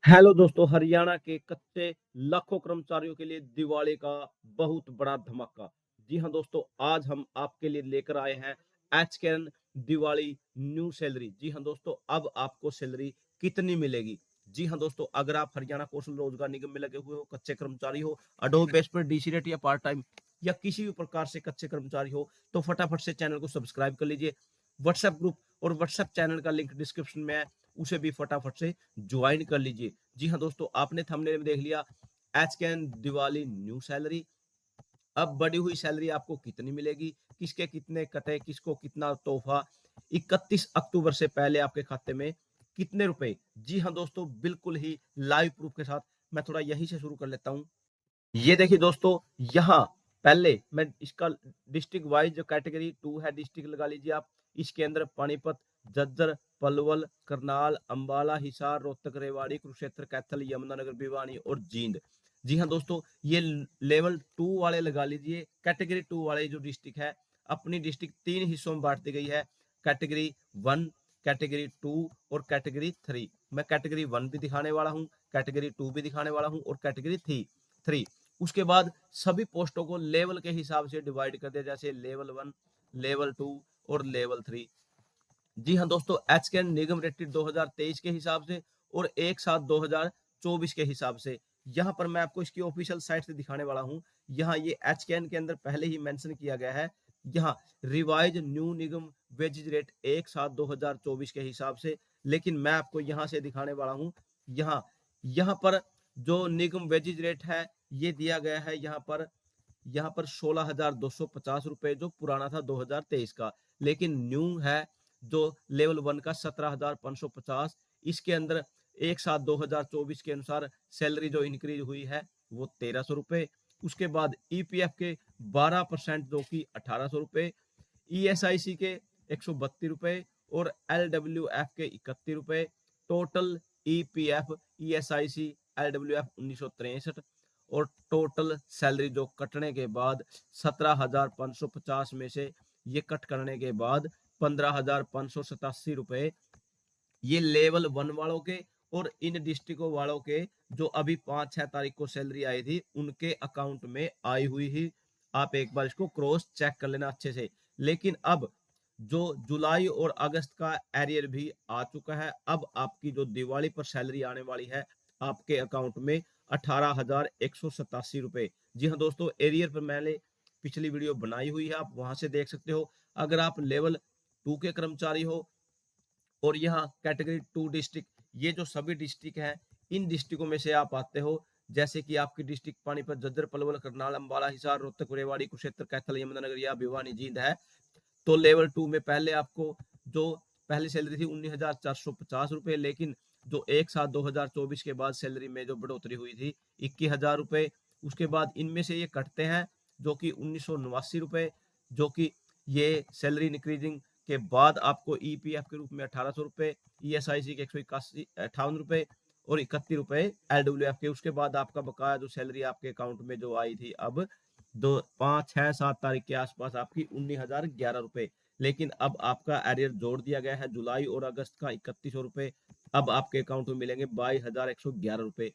Hello दोस्तों, हरियाणा के कच्चे लाखों कर्मचारियों के लिए दिवाली का बहुत बड़ा धमाका। जी हाँ दोस्तों, आज हम आपके लिए लेकर आए हैं एचकेएन दिवाली न्यू सैलरी। जी हाँ दोस्तों, अब आपको सैलरी कितनी मिलेगी? जी हाँ दोस्तों, अगर आप हरियाणा कौशल रोजगार निगम में लगे हुए हो, कच्चे कर्मचारी हो, अडोब बेस पर डीसी रेट या पार्ट टाइम या किसी भी प्रकार से कच्चे कर्मचारी हो, तो फटाफट से चैनल को सब्सक्राइब कर लीजिए। व्हाट्सएप ग्रुप और व्हाट्सएप चैनल का लिंक डिस्क्रिप्शन में है, उसे भी फटाफट से ज्वाइन कर लीजिए। जी हाँ दोस्तों, आपने थंबनेल में देख लिया, एचकेएन दिवाली न्यू सैलरी। अब बढ़ी हुई सैलरी आपको कितनी मिलेगी, किसके कितने कटे, किसको कितना तोहफा, 31 अक्टूबर से पहले आपके खाते में कितने रुपए। जी हाँ दोस्तों, बिल्कुल ही लाइव प्रूफ के साथ मैं थोड़ा यहीं से शुरू कर लेता हूँ। ये देखिए दोस्तों, यहाँ पहले मैं इसका डिस्ट्रिक्ट वाइज जो कैटेगरी 2 है, डिस्ट्रिक्ट लगा लीजिए आप। इसके अंदर पानीपत, झज्जर, पलवल, करनाल, अंबाला, हिसार, रोहतक, रेवाड़ी, कुरुक्षेत्र, कैथल, यमुनानगर, भिवानी और जींद। जी हाँ दोस्तों, ये लेवल 2 वाले लगा लीजिए। कैटेगरी 2 वाले जो डिस्ट्रिक्ट है, अपनी डिस्ट्रिक्ट 3 हिस्सों में बांट दी गई है। कैटेगरी 1, कैटेगरी 2 और कैटेगरी 3। मैं कैटेगरी 1 भी दिखाने वाला हूँ, कैटेगरी 2 भी दिखाने वाला हूँ और कैटेगरी 3। उसके बाद सभी पोस्टों को लेवल के हिसाब से डिवाइड कर दिया, जैसे लेवल 1, लेवल 2 और लेवल 3। जी हाँ दोस्तों, एचकेएन निगम रेटेड 2023 के हिसाब से और 1/7/2024 के हिसाब से। यहाँ पर मैं आपको इसकी ऑफिशियल साइट से दिखाने वाला हूँ। यहाँ ये एचकेएन के अंदर पहले ही मेंशन किया गया है। यहाँ रिवाइज न्यू निगम वेजेज रेट 1/7/2024 के हिसाब से। लेकिन मैं आपको यहाँ से दिखाने वाला हूँ। यहाँ यहाँ पर जो निगम वेजेज रेट है, ये दिया गया है यहाँ पर 16,250 रुपए, जो पुराना था 2023 का। लेकिन न्यू है जो लेवल 1 का 17,550। इसके अंदर 1/7/2024 के अनुसार सैलरी जो इंक्रीज हुई है वो 1,300 रुपए। उसके बाद ईपीएफ के 12% जो कि 1,800 रुपए, ईएसआईसी के 132 रुपए और एलडब्ल्यूएफ के 31 रुपए। टोटल ईपीएफ, ईएसआईसी, एलडब्ल्यूएफ 1963 और टोटल सैलरी जो कटने के बाद 17,550 में से ये कट करने के बाद 15,587 रुपए, ये लेवल 1 वालों के और इन डिस्ट्रिक्टों वालों के जो अभी 5-6 तारीख को सैलरी आई थी उनके अकाउंट में आई हुई ही। आप एक बार इसको क्रॉस चेक कर लेना अच्छे से। लेकिन अब जो जुलाई और अगस्त का एरियर भी आ चुका है, अब आपकी जो दिवाली पर सैलरी आने वाली है आपके अकाउंट में 18,187 रुपए। जी हाँ दोस्तों, एरियर पर मैंने पिछली वीडियो बनाई हुई है, आप वहां से देख सकते हो। अगर आप लेवल 2 के कर्मचारी हो और यहाँ कैटेगरी 2 डिस्ट्रिक्ट, ये जो सभी डिस्ट्रिक्ट हैं, इन डिस्ट्रिक्टों में से आप आते हो, जैसे कि आपकी डिस्ट्रिक्ट पानीपत, झज्जर, पलवल, करनाल, अंबाला, हिसार, रोहतक, रेवाड़ी, कुरुक्षेत्र, कैथल, यमुनानगर या भिवानी, जींद है, तो लेवल 2 में पहले आपको जो पहली सैलरी थी 19,450 रुपए। लेकिन जो 1/7/2024 के बाद सैलरी में जो बढ़ोतरी हुई थी 21,000 रुपए। उसके बाद इनमें से ये कटते हैं जो कि 1989 रुपए, जो कि ये सैलरी इंक्रीजिंग के बाद आपको ईपीएफ के रूप में 1,800 रुपए, ईएसआईसी के 151 रुपए और 31 रुपए एलडब्ल्यूएफ के। उसके बाद आपका बकाया जो सैलरी आपके अकाउंट में जो आई थी अब 5, 6, 7 तारीख के आसपास आपकी 19,011 रुपए। लेकिन अब आपका एरियर जोड़ दिया गया है जुलाई और अगस्त का 3100 रुपए। अब आपके अकाउंट में मिलेंगे 22,111 रुपए।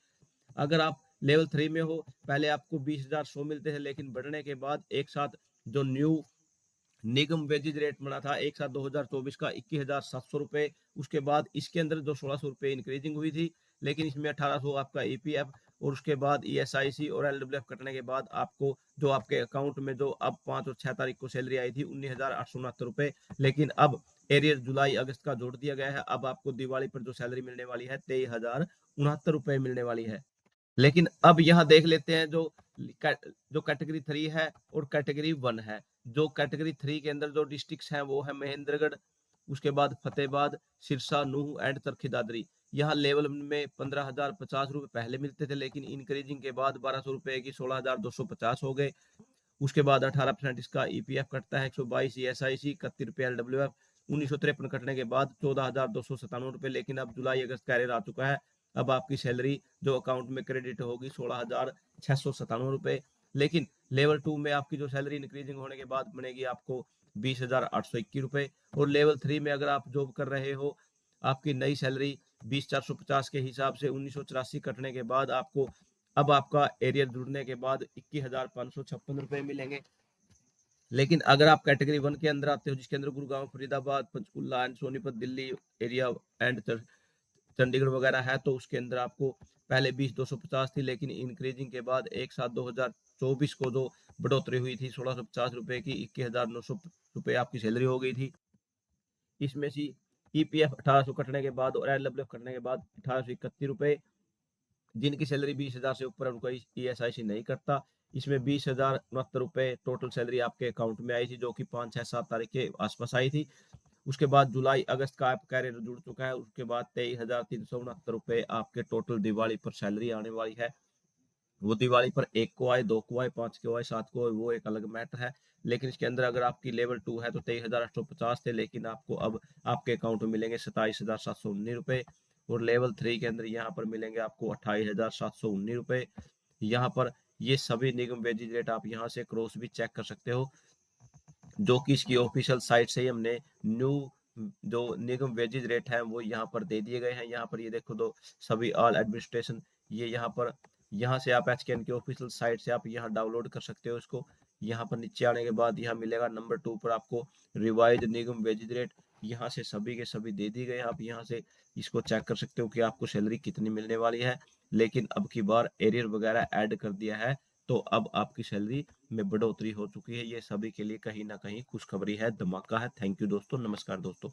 अगर आप लेवल 3 में हो, पहले आपको 20,100 मिलते थे, लेकिन बढ़ने के बाद एक साथ जो न्यू निगम वेजेज रेट बना था 1/7/2024 का 21,700 रुपए। उसके बाद इसके अंदर जो 1,600 रुपए इंक्रीजिंग हुई थी, लेकिन इसमें 1,800 आपका ईपीएफ और उसके बाद ईएसआईसी और एलडब्ल्यूएफ कटने के बाद आपको जो आपके अकाउंट में जो अब 5 और 6 तारीख को सैलरी आई थी 19,869 रुपए। लेकिन अब एरियर जुलाई अगस्त का जोड़ दिया गया है। अब आपको दिवाली पर जो सैलरी मिलने वाली है 23,069 रुपए मिलने वाली है। लेकिन अब यहाँ देख लेते हैं जो कैटेगरी 3 है और कैटेगरी 1 है। जो कैटेगरी 3 के अंदर जो डिस्ट्रिक्ट्स हैं वो है महेंद्रगढ़, उसके बाद फतेहाबाद, सिरसा, नूह एंड चरखी दादरी। यहाँ लेवल में 15,050 रुपए पहले मिलते थे, लेकिन इंक्रीजिंग के बाद 1,200 रुपए की 16,250 हो गए। उसके बाद 18% इसका ईपीएफ कटता है, 122 ईएसआईसी, 31 रुपए एलडब्ल्यूएफ, 1953 कटने के बाद 14,297 रुपए। लेकिन अब जुलाई अगस्त का एरियर आ चुका है। अब आपकी सैलरी जो अकाउंट में क्रेडिट होगी 16,697 रुपए। लेकिन लेवल 2 में आपकी जो सैलरी इंक्रीजिंग होने के बाद बनेगी आपको 20,821 रुपए। और लेवल 3 में अगर आप जॉब कर रहे हो, आपकी नई सैलरी 20,450 के हिसाब से 1984 कटने के बाद आपको अब आपका एरियर जुड़ने के बाद 21,556 रुपए मिलेंगे। लेकिन अगर आप कैटेगरी 1 के अंदर आते हो, जिसके अंदर Gurgaon, Faridabad, Panchkula and Sonipat, Delhi area and Chandigarh वगैरह है, तो उसके अंदर आपको पहले 20,250 थी, लेकिन इंक्रीजिंग के बाद 1/7/2024 को जो बढ़ोतरी हुई थी 1,650 रुपए की, 21,900 रुपए आपकी सैलरी हो गई थी। इसमें से ईपीएफ 1800 कटने के बाद और एलडब्ल्यूएफ कटने के बाद 1831 रुपए, जिनकी सैलरी 20,000 से ऊपर है उनको ईएसआईसी नहीं करता। इसमें 20,069 रुपए टोटल सैलरी आपके अकाउंट में आई थी, जो कि 5, 6, 7 तारीख के आसपास आई थी। उसके बाद जुलाई अगस्त का आपका कैरियर जुड़ चुका है। उसके बाद 23,369 रुपए आपके टोटल दिवाली पर सैलरी आने वाली है। वो दिवाली पर 1 को आए, 2 को आए, 5 को आए, 7 को आए, वो एक अलग मैटर है। लेकिन इसके अंदर अगर आपकी लेवल 2 है तो 23,850 थे, लेकिन आपको अब आपके अकाउंट में मिलेंगे 27,719 रुपए। और लेवल 3 के अंदर यहाँ पर मिलेंगे आपको 28,719 रुपए। यहाँ पर ये सभी निगम वेजेज रेट आप यहाँ से क्रॉस भी चेक कर सकते हो, जो कि इसकी ऑफिशियल साइट से ही हमने न्यू जो निगम वेजेज रेट है वो यहाँ पर दे दिए गए हैं। यहाँ पर ये देखो, दो सभी ऑल एडमिनिस्ट्रेशन, ये यहाँ से आप एचकेएन की ऑफिशियल साइट से आप यहाँ डाउनलोड कर सकते हो इसको। यहाँ पर नीचे आने के बाद यहाँ मिलेगा नंबर 2 पर आपको रिवाइज निगम वेजेज रेट, यहाँ से सभी के सभी दे दी गए हैं। आप यहाँ से इसको चेक कर सकते हो कि आपको सैलरी कितनी मिलने वाली है। लेकिन अब की बार एरियर वगैरह ऐड कर दिया है, तो अब आपकी सैलरी में बढ़ोतरी हो चुकी है। ये सभी के लिए कहीं ना कहीं खुशखबरी है, धमाका है। थैंक यू दोस्तों, नमस्कार दोस्तों।